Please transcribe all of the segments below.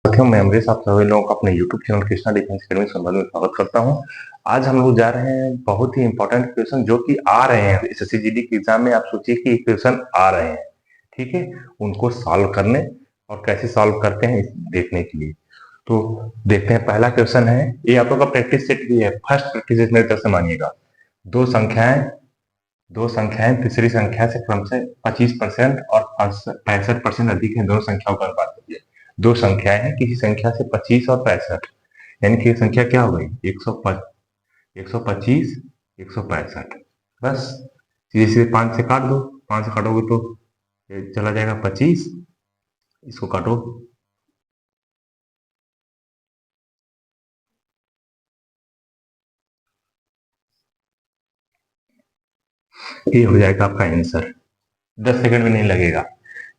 साथियों, मैं अमरीश आप सभी लोगों को अपने YouTube channel Krishna defence academy संवाद में स्वागत करता हूं। आज हम लोग जा रहे हैं बहुत ही इंपॉर्टेंट क्वेश्चन जो कि आ रहे हैं एसएससी जीडी के एग्जाम में। आप सोचिए कि क्वेश्चन आ रहे हैं, ठीक है, उनको सॉल्व करने और कैसे सॉल्व करते हैं देखने के लिए। तो देखते हैं, पहला क्वेश्चन है, ये आप लोग का प्रैक्टिस सेट भी है, फर्स्ट प्रैक्टिस सेट मेरी तरफ से मानिएगा। दो संख्याएं तीसरी संख्या से क्रमशः 25% और 65% अधिक है, दोनों संख्याओं का अनुपात है। दो संख्याएं हैं, किसी संख्या से 25 और 65, यानी कि संख्या क्या हो गई 125 165। बस सीधे सीधे 5 से काट दो, 5 से काटोगे तो ये चला जाएगा 25, इसको काटो ये हो जाएगा आपका आंसर। 10 सेकंड में नहीं लगेगा।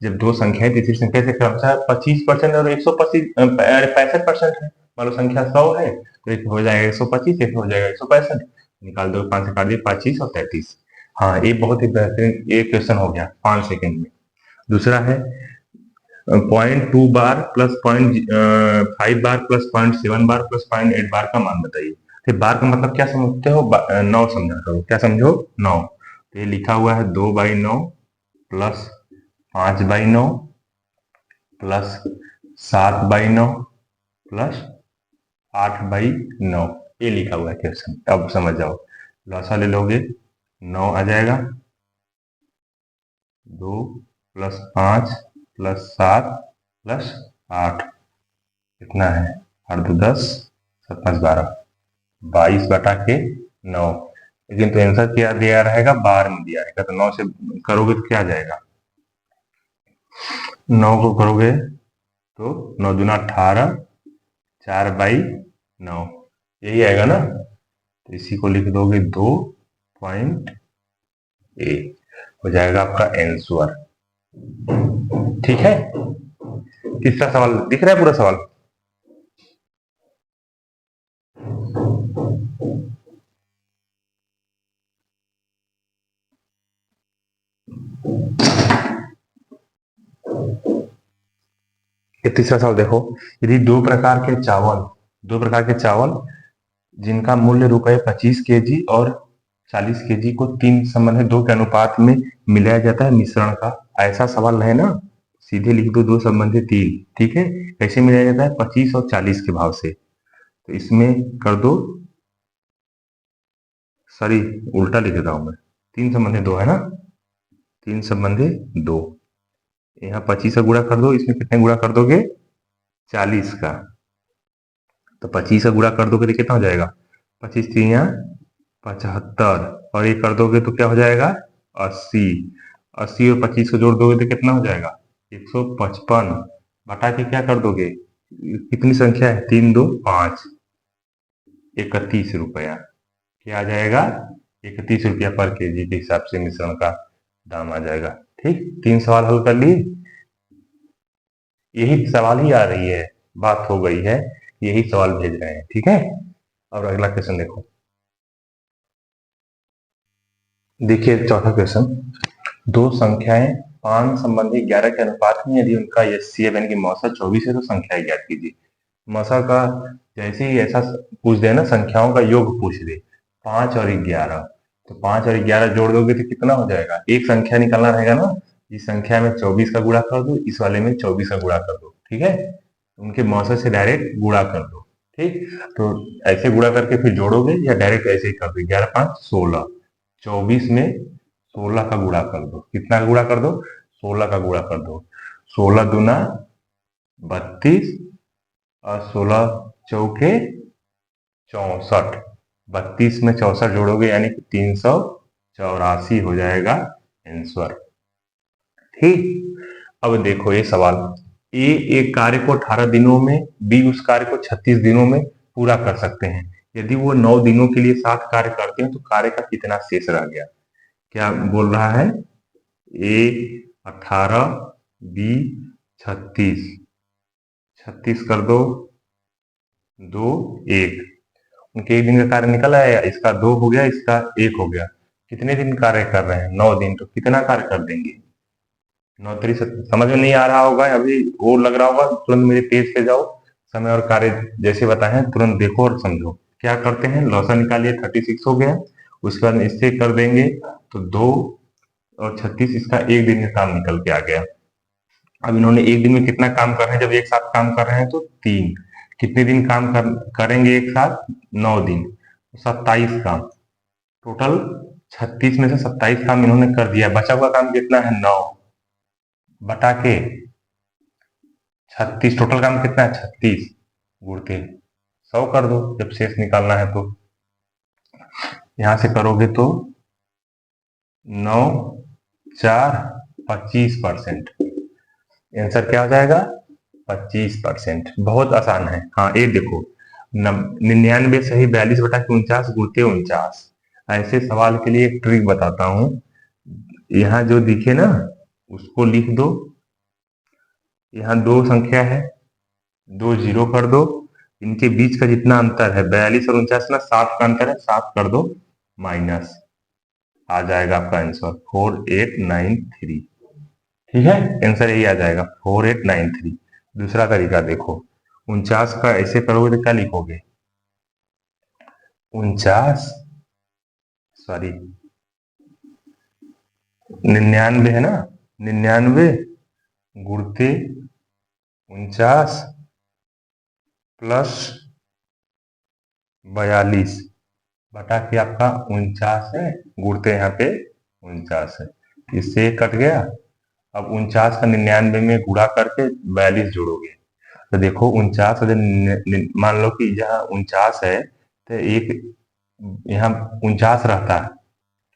जब दो संख्याएं तीसरी संख्या से क्रमशः 25% और 165% है, मान लो संख्या 100 है तो एक हो जाएगा 125, एक हो जाएगा 165, निकाल दो, 5 से काट दिए, 25 और 33। हाँ, ये बहुत ही बेहतरीन ये क्वेश्चन हो गया 5 सेकंड में। दूसरा है 0.2 बार प्लस 0.5 बार प्लस 0.7 बार प्लस 0.8 बार का मान बताइए। तो बार का मतलब क्या समझते हो? 9 समझा करो। क्या समझो? 9। तो ये लिखा हुआ है 2/9 प्लस 5/9 प्लस 7/9 प्लस 8/9, ये लिखा हुआ है क्वेश्चन। अब समझ जाओ, लॉसा ले लोगे 9 आ जाएगा, 2 प्लस 5 प्लस 7 प्लस 8, कितना है 8 2 10, 7 5 12, 22/9। लेकिन तो आंसर क्या दिया रहेगा? बार में दिया रहेगा। तो 9 से करोगे तो क्या आ जाएगा? 9 को करोगे तो 9 दूना 18, 4/9, यही आएगा ना। तो इसी को लिख दोगे 2.8, हो जाएगा आपका आंसर। ठीक है। तीसरा सवाल दिख रहा है पूरा सवाल? ये तीसरा सवाल देखो, यदि दो प्रकार के चावल जिनका मूल्य रुपए 25 kg और 40 kg को 3 संबंधित 2 के अनुपात में मिलाया जाता है मिश्रण का, ऐसा सवाल है ना। सीधे लिख दो 2 संबंधित 3, ठीक है। कैसे मिलाया जाता है? 25 और 40 के भाव से। तो इसमें कर दो, सॉरी उल्टा लिख रहा हूं मैं, 3 संबंधित 2 है ना, 3 संबंधित 2, यहाँ 25 का गुणा कर दो, इसमें कितने गुणा कर दोगे? 40 का। तो 25 का गुणा कर दोगे तो कितना हो जाएगा? 25×3 = 75, और ये कर दोगे तो क्या हो जाएगा? 80। 80 और 25 को जोड़ दोगे तो कितना हो जाएगा? 155। बटा के क्या कर दोगे? कितनी संख्या है? 3 2 5, 31 रुपया। क्या आ जाएगा? 31 रुपया पर केजी के हिसाब से मिश्रण का दाम आ जाएगा। ठीक, 3 सवाल हल कर लिए। यही सवाल ही आ रही है, बात हो गई है, यही सवाल भेज रहे हैं, ठीक है। और अगला क्वेश्चन देखो, देखिए चौथा क्वेश्चन, दो संख्याएं 5 संबंधी 11 के अनुपात में, यदि उनका एचसीएफ यानी कि मौसा 24 है तो संख्याएं ज्ञात कीजिए। मौसा का जैसे ही ऐसा पूछ दे ना, संख्याओं का योग पूछ दे, 5 और 11, तो 5 और 11 जोड़ दोगे तो कितना हो जाएगा? एक संख्या निकालना रहेगा ना, इस संख्या में 24 का गुणा कर दो, इस वाले में 24 का गुणा कर दो, ठीक है। उनके मौसा से डायरेक्ट गुणा कर दो, ठीक। तो ऐसे गुणा करके फिर जोड़ोगे या डायरेक्ट ऐसे ही कर दो, 11 5 16, 24 में 16 का गुणा कर दो। कितना का गुणा कर दो? 16 का गुणा कर दो। 16 दूना 32 और 16 चौके 64, 32 में 64 जोड़ोगे यानी कि 384 हो जाएगा आंसर। ठीक। अब देखो ये सवाल, ए एक कार्य को 18 दिनों में, बी उस कार्य को 36 दिनों में पूरा कर सकते हैं। यदि वो 9 दिनों के लिए 7 कार्य करते हैं तो कार्य का कितना शेष रह गया? क्या बोल रहा है? ए 18, बी 36, 36 कर दो, 2 1, उनके एक दिन का कार्य निकल आया, इसका 2 हो गया, इसका 1 हो गया। कितने दिन कार्य कर रहे हैं? 9 दिन। तो कितना कार्य कर देंगे? 9 3 समझ में नहीं आ रहा होगा अभी, वो लग रहा होगा तुरंत मेरे पेज पे जाओ, समय और कार्य जैसे बताए हैं तुरंत देखो और समझो। क्या करते हैं, लौसा निकालिए, 36 हो गया। उसके बाद इससे कर देंगे तो 2 और 36, इसका एक दिन में काम निकल के आ गया। अब इन्होंने एक दिन में कितना काम कर रहे हैं, जब एक साथ काम कर रहे हैं तो 3। कितने दिन काम करेंगे एक साथ, 9 दिन, 27 काम। टोटल 36 में से 27 काम इन्होंने कर दिया। बचा हुआ काम कितना है, 9 बटा के 36। टोटल काम कितना है, 36 गुणते 100 कर दो जब शेष निकालना है तो। यहां से करोगे तो 9 4 25%। आंसर क्या हो जाएगा, 25%। बहुत आसान है। हाँ ये देखो, 99 सही 42 बटा के 49 गुणते 49। ऐसे सवाल के लिए एक ट्रिक बताता हूं। यहाँ जो दिखे ना उसको लिख दो। यहाँ दो संख्या है, 2 जीरो कर दो। इनके बीच का जितना अंतर है 42 और 49 ना, 7 का अंतर है, 7 कर दो माइनस। आ जाएगा आपका आंसर 4893। ठीक है, आंसर यही आ जाएगा 4893। दूसरा तरीका देखो, 49 का ऐसे करोगे तो क्या लिखोगे, 49 सॉरी 99 है ना, 99 गुणते 49 प्लस 42 बटा के आपका 49 है, गुणते यहाँ पे 49 है, इससे कट गया। अब 49 का 99 में गुणा करके 42 जोड़ोगे तो देखो 49, मान लो कि जहाँ 49 है तो एक यहाँ 49 रहता है,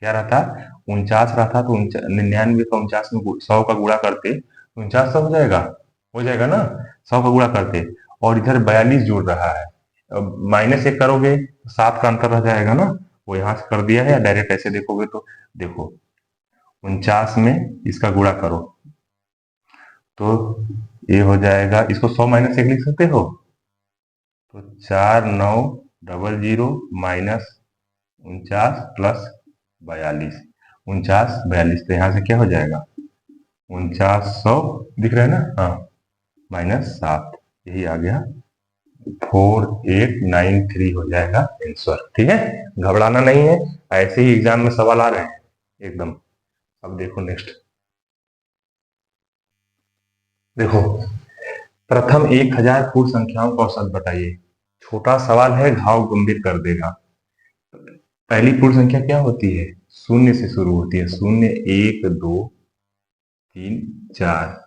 क्या रहता, 49 रहता तो 99 का 49 में 100 का गुणा करते 49 हो जाएगा, हो जाएगा ना, 100 का गुणा करते। और इधर 42 जुड़ रहा है, अब माइनस 1 करोगे 7 का अंतर रह जाएगा ना, वो यहाँ से कर दिया है। या डायरेक्ट ऐसे देखोगे तो देखो 49 में इसका गुणा करो तो ये हो जाएगा, इसको 100 माइनस 1 लिख सकते हो तो 4900 माइनस 49 प्लस 42, 49 42, तो यहाँ से क्या हो जाएगा 4900 दिख रहा है ना, हाँ माइनस 7, यही आ गया 4893 हो जाएगा आंसर। ठीक है, घबराना नहीं है, ऐसे ही एग्जाम में सवाल आ रहे हैं एकदम। अब देखो नेक्स्ट, देखो प्रथम 1000 पूर्ण संख्याओं का औसत बताइए। छोटा सवाल है, घाव गंभीर कर देगा। पहली पूर्ण संख्या क्या होती है, शून्य से शुरू होती है, 0 1 2 3 4।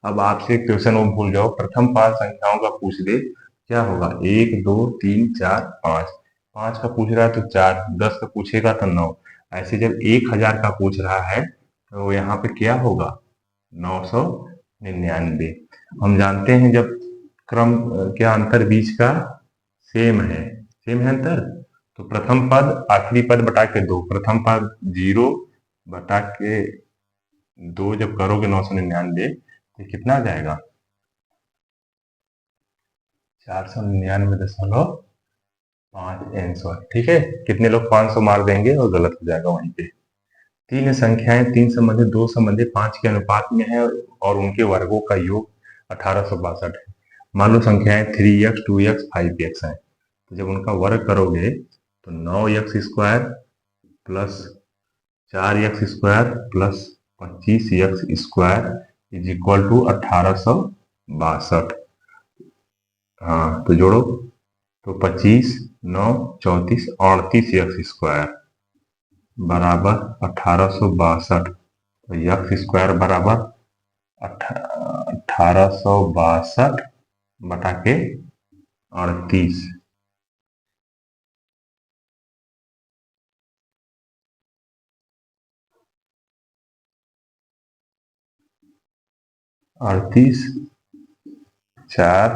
अब आपसे क्वेश्चन वो भूल जाओ, प्रथम 5 संख्याओं का पूछ दे क्या होगा, 1 2 3 4 5। 5 का पूछ रहा है तो 4, 10 का पूछेगा तो 9। ऐसे जब 1000 का पूछ रहा है तो यहाँ पे क्या होगा, 999। हम जानते हैं जब क्रम क्या अंतर बीच का सेम है, सेम है अंतर, तो प्रथम पद आखिरी पद बटा के 2, प्रथम पद 0 बटा के 2 जब करोगे 999 तो कितना आ जाएगा, 499.5 आंसर। ठीक है, कितने लोग 500 मार देंगे और गलत हो जाएगा वहीं पे। तीन संख्याएं 3 संबंधित 2 संबंधित 5 के अनुपात में है और उनके वर्गों का योग 1862 है। मान लो संख्याएं 3x 2x 5x है, तो जब उनका वर्ग करोगे तो 9x square plus 4x square plus 25x square is equal to 1862। हाँ तो जोड़ो तो 25 9 34 38x स्क्वायर बराबर 1862, तो x स्क्वायर बराबर 1862 बटा के 38। अड़तीस 4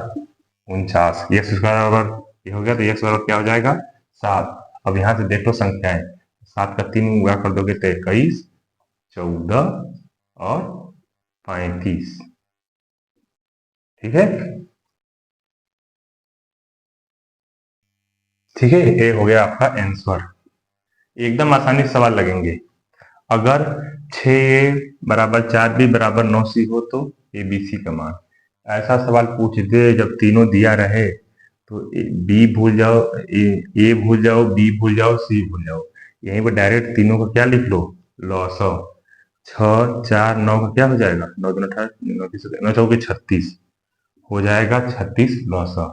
49, एक्स स्क्वायर बराबर ये हो गया, तो एक्स बराबर क्या हो जाएगा 7। अब यहाँ से देखो संख्याएं, 7 का 3 गुणा कर दोगे तो 21 14 और 35। ठीक है, ठीक है, ये हो गया आपका आंसर। एकदम आसानी से सवाल लगेंगे। अगर 6a बराबर 4b बराबर 9c हो तो abc का मान, ऐसा सवाल पूछ दे जब तीनों दिया रहे तो बी भूल जाओ, ए भूल जाओ, बी भूल जाओ, सी भूल जाओ, यहीं पर डायरेक्ट तीनों को क्या लिख लो, लॉसो। 6 4 9 का क्या हो जाएगा, 9 9 36 हो जाएगा, 36 लॉसो।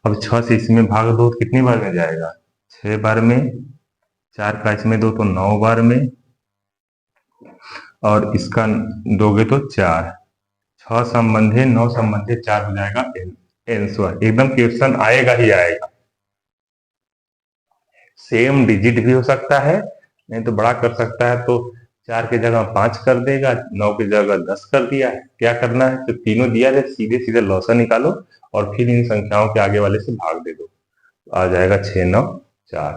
अब 6 से इसमें भाग दो तो कितनी बार में जाएगा, 6 बार में। 4 का इसमें दो तो 9 बार में, और इसका दोगे तो 4। 6 संबंधी 9 संबंधी 4 हो जाएगा आंसर। एकदम क्वेश्चन आएगा ही आएगा। सेम डिजिट भी हो सकता है, नहीं तो बड़ा कर सकता है, तो 4 की जगह 5 कर देगा, 9 की जगह 10 कर दिया है। क्या करना है, तो तीनों दिया है, सीधे सीधे लॉसा निकालो और फिर इन संख्याओं के आगे वाले से भाग दे दो, आ जाएगा 6 9 4।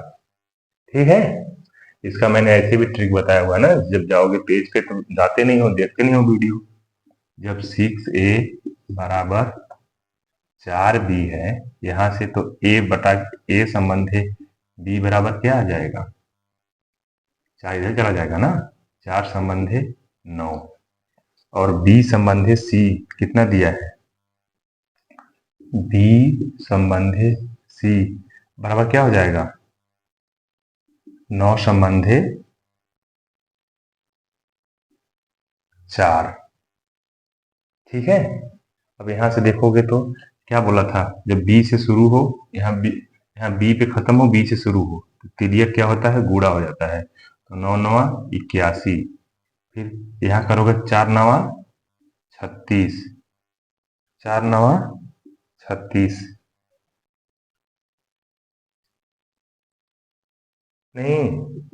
ठीक है, इसका मैंने ऐसे भी ट्रिक बताया हुआ है ना, जब जाओगे पेज पे तो जाते नहीं हो, देखते नहीं हो वीडियो। जब 6a बराबर 4b है, यहां से तो a बटा a संबंधी b बराबर क्या आ जाएगा, 4 इधर चला जाएगा ना, 4 संबंधी 9, और b संबंधी c कितना दिया है, b संबंधी c बराबर क्या हो जाएगा, 9 संबंधी 4। ठीक है, अब यहां से देखोगे तो क्या बोला था, जब बी से शुरू हो, यहाँ बी पे खत्म हो, बी से शुरू हो, तो तिर्यक क्या होता है, गुणा हो जाता है। तो 9 9 81, फिर यहाँ करोगे 4 9 36, 4 9 36। नहीं,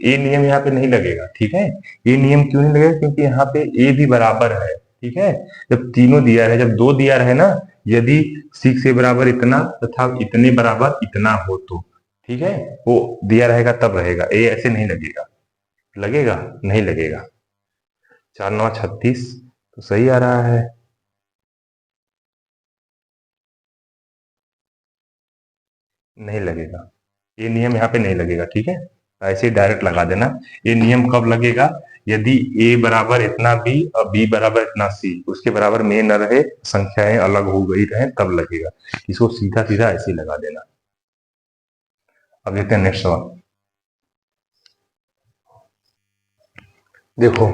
ये नियम यहाँ पे नहीं लगेगा। ठीक है, ये नियम क्यों नहीं लगेगा, क्योंकि यहाँ पे ए भी बराबर है। ठीक है, जब तीनों दिया रहे, जब 2 दिया रहे ना, यदि 6 ए बराबर इतना तथा इतने बराबर इतना हो तो, ठीक है, वो दिया रहेगा तब रहेगा, ए ऐसे नहीं लगेगा। लगेगा, नहीं लगेगा। 4 9 36 तो सही आ रहा है। नहीं लगेगा, ये नियम यहाँ पे नहीं लगेगा। ठीक है, ऐसे ही डायरेक्ट लगा देना। ये नियम कब लगेगा, यदि a बराबर इतना b और b बराबर इतना c, उसके बराबर में न रहे, संख्याएं अलग हो गई रहे, तब लगेगा। इसको सीधा सीधा ऐसे ही लगा देना। अब देखते हैं नेक्स्ट सवाल। देखो,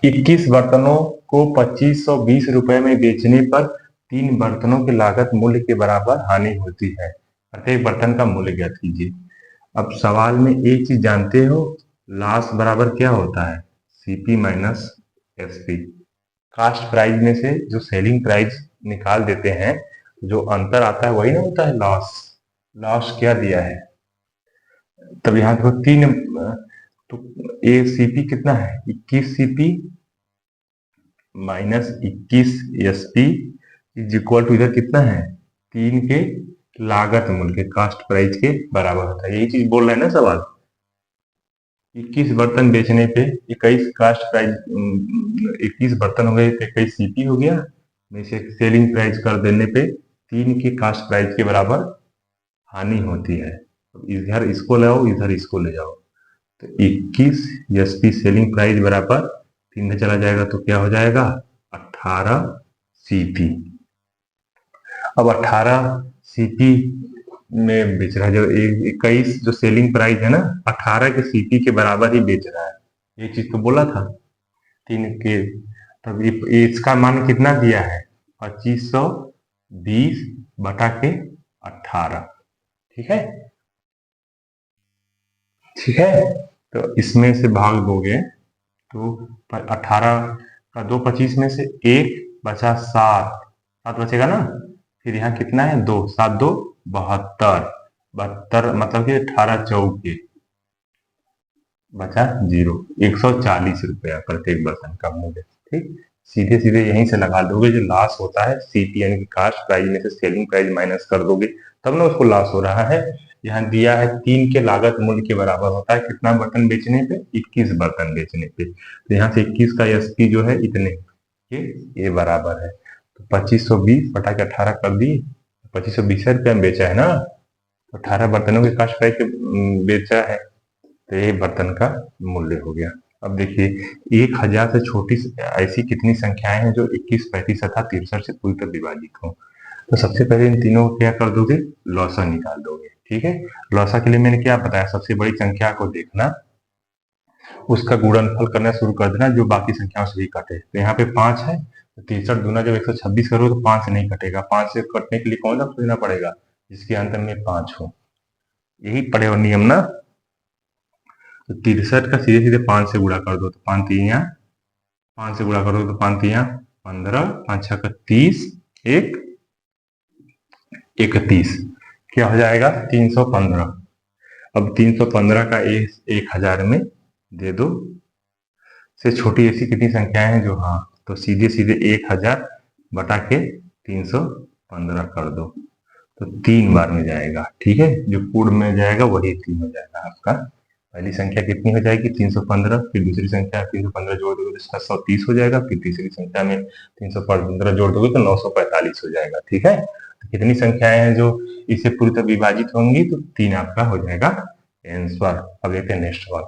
21 बर्तनों को 2520 रुपए में बेचने पर 3 बर्तनों की लागत मूल्य के बराबर हानि होती है, प्रत्येक बर्तन का मूल्य ज्ञात कीजिए। अब सवाल में एक चीज जानते हो, लॉस बराबर क्या होता है, CP minus SP. Cost price में से जो सेलिंग प्राइस निकाल देते हैं, जो अंतर आता है वही ना होता है लॉस। लॉस क्या दिया है, तब यहाँ देखो 3, तो ए सीपी कितना है, 21 CP minus 21 SP is equal to, इधर कितना है, 3 के लागत मूल्य के कास्ट प्राइस के बराबर होता है। यही चीज बोल रहे हैं ना सवाल। 21 बर्तन बेचने पे 21 कास्ट प्राइस, 21 बर्तन हो गए तो 21 सीपी हो गया, में से सेलिंग प्राइस कर देने पे 3 की कास्ट प्राइस के बराबर हानि होती है। इधर इसको ले आओ, इधर इसको ले जाओ, तो 21 एसपी सेलिंग प्राइस बराबर 3 में चला जाएगा तो क्या हो जाएगा, 18 सीपी। अब 18 सीपी में बेच रहा है, जो 21 जो सेलिंग प्राइस है ना, 18 के सीपी के बराबर ही बेच रहा है। ये चीज तो बोला था 3 के, तब ये इसका मान कितना दिया है, 2520 बटा के 18। ठीक है, ठीक है, तो इसमें से भाग दोगे तो 18 का 2 25 में से 1 बचा 7, 7 बचेगा ना, फिर यहाँ कितना है 2, 7 2 72, 72 मतलब कि 18 चौके बचा 0, 140 रुपया प्रत्येक बर्तन का मूल्य। ठीक, सीधे सीधे यहीं से लगा दोगे, जो लॉस होता है सीपी यानी कि कास्ट प्राइस में से सेलिंग प्राइस माइनस कर दोगे, तब ना उसको लॉस हो रहा है। यहाँ दिया है 3 के लागत मूल्य के बराबर होता है, कितना बर्तन बेचने पे, 21 बर्तन बेचने पे, तो यहाँ से 21 का एसपी जो है इतने के, ये बराबर है, तो 2520 बटा के 18 कर दी, 2520 रुपया में बेचा है ना, 18 बर्तनों के कास्ट प्राइस बेचा है, तो ये बर्तन का मूल्य हो गया। अब देखिए 1000 से छोटी ऐसी कितनी संख्याएं हैं जो 21, 35 तथा 63 से पूरी तरह विभाजित हो। तो सबसे पहले इन तीनों को क्या कर दोगे, लौसा निकाल दोगे। ठीक है, लौसा के लिए मैंने क्या बताया, सबसे बड़ी संख्या को देखना, उसका गुणनफल करना शुरू कर देना जो बाकी संख्याओं से भी कटे। तो यहाँ पे 5 है, तो 63 दूना जब 126 करो तो 5 से नहीं कटेगा, 5 से कटने के लिए कौन सा खोजना पड़ेगा, जिसके अंत में 5 हो। यही पड़े और नियम ना। तो 63 का सीधे सीधे 5 से गुणा कर दो, तो 5 3 5 से गुणा करो तो 5 3 15, 5 6 का 30, 1 31, क्या हो जाएगा 315। अब 315 का 1000 में दे दो। से छोटी ऐसी कितनी संख्याएं हैं जो, हाँ, तो सीधे सीधे 1000 बटा के 315 कर दो, तो 3 बार में जाएगा। ठीक है, जो पूर्ण में जाएगा वही 3 हो जाएगा आपका। पहली संख्या कितनी हो जाएगी 315, फिर दूसरी संख्या 315 जोड़ दोगे तो 730 हो जाएगा, फिर तीसरी संख्या में 315 जोड़ दोगे तो 945 हो जाएगा। ठीक है, तो कितनी संख्याएं हैं जो इससे पूरी तरह विभाजित होंगी, तो 3 आपका हो जाएगा आंसर। अब देखते हैं नेक्स्ट वन।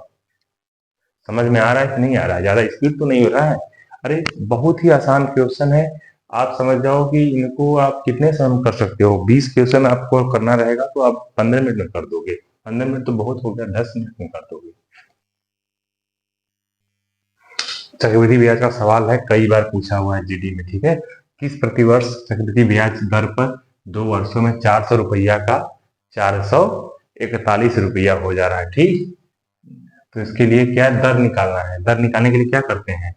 समझ में आ रहा है कि नहीं आ रहा है, ज्यादा स्पीड तो नहीं हो रहा है। अरे बहुत ही आसान क्वेश्चन है, आप समझ जाओ कि इनको आप कितने समय में कर सकते हो। 20 क्वेश्चन आपको करना रहेगा तो आप 15 मिनट में कर दोगे। 15 मिनट तो बहुत हो गया, 10 मिनट में कर दोगे। चक्रवृद्धि ब्याज का सवाल है, कई बार पूछा हुआ है जीडी में। ठीक है, किस प्रतिवर्ष चक्रवृद्धि ब्याज दर पर 2 वर्षों में 400 रुपया का 441 रुपया हो जा रहा है। ठीक, तो इसके लिए क्या दर निकालना है, दर निकालने के लिए क्या करते हैं,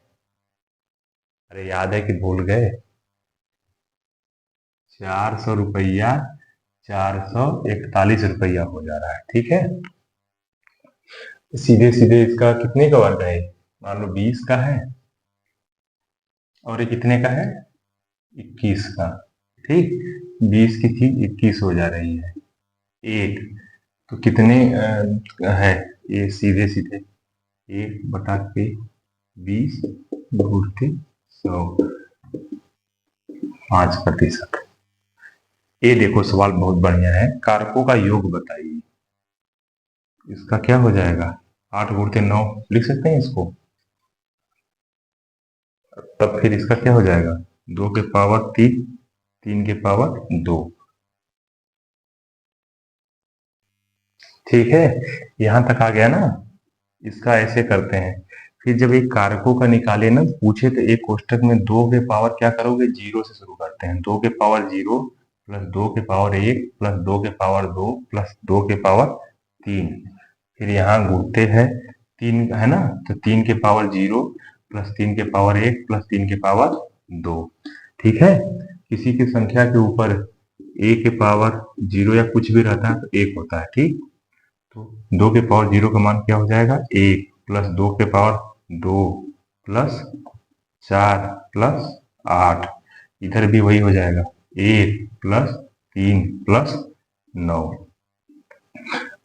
अरे याद है कि भूल गए, 400 रुपया 441 रुपया हो जा रहा है। ठीक है, सीधे सीधे इसका कितने का वर्ग है, मान लो 20 का है, और ये कितने का है 21 का। ठीक, 20 की चीज 21 हो जा रही है, एक तो कितने है ये, सीधे सीधे 1 बटा के 20 गुणा 100, 5%। ये देखो सवाल बहुत बढ़िया है, कारकों का योग बताइए। इसका क्या हो जाएगा, 8 गुणा 9 लिख सकते हैं इसको। तब फिर इसका क्या हो जाएगा, 2 के पावर 3, 3 के पावर 2। ठीक है, यहां तक आ गया ना। इसका ऐसे करते हैं, फिर जब एक कारकों का निकाले ना पूछे तो एक कोष्टक में 2 के पावर क्या करोगे, 0 से शुरू करते हैं। 2 के पावर 0 प्लस 2 के पावर 1 प्लस 2 के पावर 2 प्लस 2 के पावर 3। फिर यहाँ गुणते हैं 3 है ना, तो 3 के पावर 0 प्लस 3 के पावर 1 प्लस 3 के पावर 2। ठीक है, किसी की संख्या के ऊपर a के पावर 0 या कुछ भी रहता है तो 1 होता है। ठीक, तो 2 के पावर 0 का मान क्या हो जाएगा 1 प्लस 2 के पावर 2 प्लस 4 प्लस 8, इधर भी वही हो जाएगा 1 प्लस 3 प्लस 9,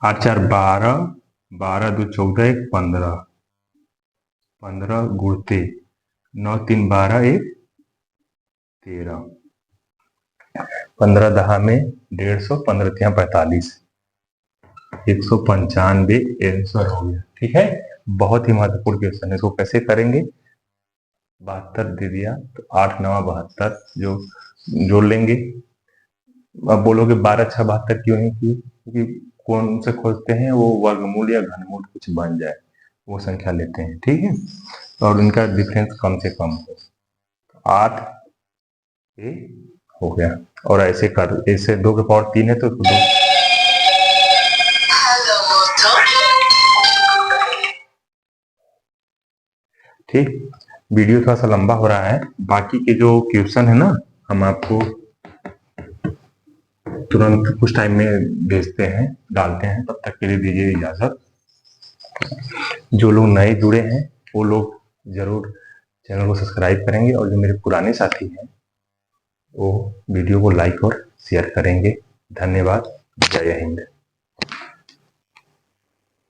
8 4 12, 12 2 14, 1 15, 15 गुणते 9 3 12, 1 13, 15 दहा में 150, 15 3 45, 195 आंसर हो गया। ठीक है, बहुत ही महत्वपूर्ण क्वेश्चन है, इसको कैसे करेंगे, 72 दे दिया तो 8 9 72 जो जोड़ लेंगे। अब बोलोगे 12 6 72 क्यों नहीं किए, क्योंकि कौन से खोजते हैं वो वर्गमूल या घनमूल कुछ बन जाए वो संख्या लेते हैं। ठीक है, और उनका डिफरेंस कम से कम हो। 8 ए हो गया, और ऐसे कर, ऐसे 2 के पावर 3 है तो 2। ठीक, वीडियो थोड़ा सा लंबा हो रहा है, बाकी के जो क्वेश्चन है ना हम आपको तुरंत कुछ टाइम में भेजते हैं, डालते हैं। तब तक के लिए दीजिए इजाजत। जो लोग नए जुड़े हैं वो लोग जरूर चैनल को सब्सक्राइब करेंगे, और जो मेरे पुराने साथी हैं वो वीडियो को लाइक और शेयर करेंगे। धन्यवाद, जय हिंद।